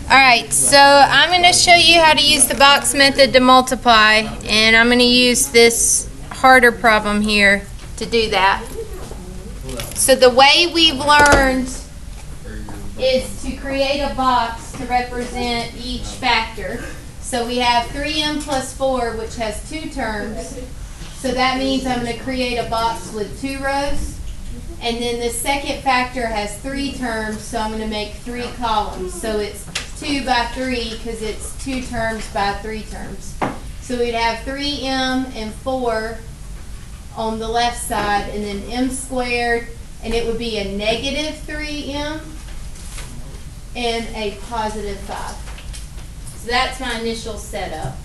Alright, so I'm going to show you how to use the box method to multiply, and I'm going to use this harder problem here to do that. So the way we've learned is to create a box to represent each factor. So we have 3m plus 4, which has 2 terms. So that means I'm going to create a box with 2 rows. And then the second factor has 3 terms, so I'm going to make 3 columns. So it's 2 by 3 because it's 2 terms by 3 terms. So we'd have 3m and 4 on the left side, and then m squared, and it would be a negative 3m and a positive 5. So that's my initial setup.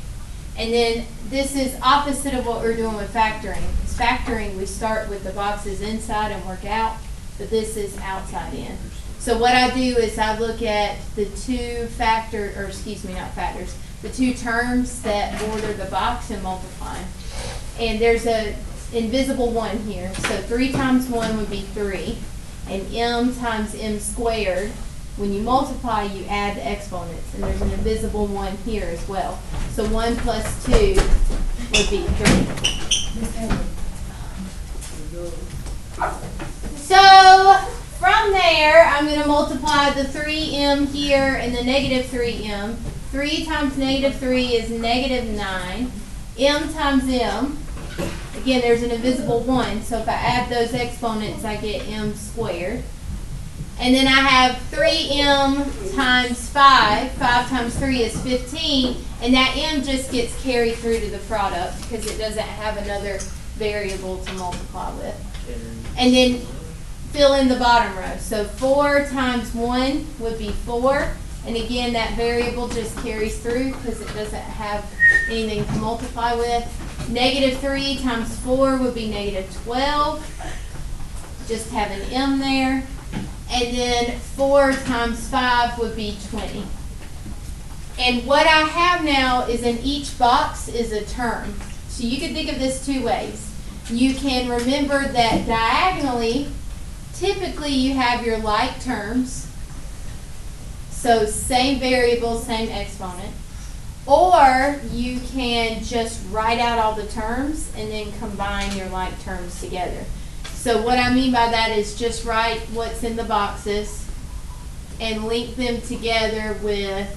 And then this is opposite of what we're doing with factoring. Because factoring, we start with the boxes inside and work out, but this is outside in. So what I do is I look at the 2 the 2 terms that border the box and multiply. And there's a invisible 1 here. So 3 times 1 would be 3. And m times m squared. When you multiply, you add the exponents, and there's an invisible 1 here as well. So 1 plus 2 would be 3. So from there, I'm going to multiply the 3m here and the negative 3m. 3 times negative 3 is negative 9. M times m, again, there's an invisible 1, so if I add those exponents, I get m squared. And then I have 3m times 5. 5 times 3 is 15. And that m just gets carried through to the product because it doesn't have another variable to multiply with. And then fill in the bottom row. So 4 times 1 would be 4. And again, that variable just carries through because it doesn't have anything to multiply with. Negative 3 times 4 would be negative 12. Just have an m there. And then 4 times 5 would be 20. And what I have now is in each box is a term. So you can think of this 2 ways. You can remember that diagonally, typically you have your like terms. So same variable, same exponent. Or you can just write out all the terms and then combine your like terms together. So what I mean by that is just write what's in the boxes and link them together with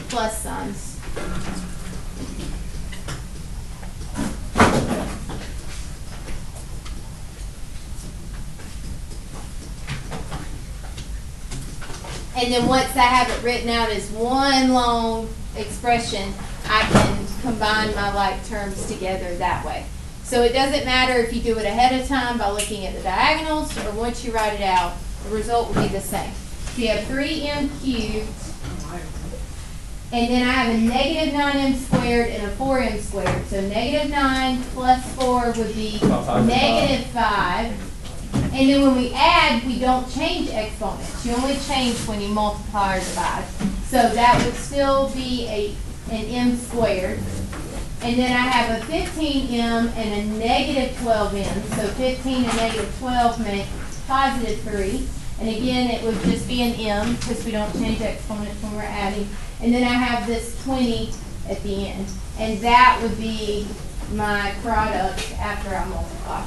plus signs. And then once I have it written out as one long expression, I can combine my like terms together that way. So it doesn't matter if you do it ahead of time by looking at the diagonals or once you write it out, the result will be the same. So you have 3m cubed, and then I have a negative 9m squared and a 4m squared. So negative 9 plus 4 would be negative 5. And then when we add, we don't change exponents. You only change when you multiply or divide. So that would still be an m squared. And then I have a 15m and a negative 12m. So 15 and negative 12 make positive 3. And again, it would just be an m because we don't change exponents when we're adding. And then I have this 20 at the end. And that would be my product after I multiply.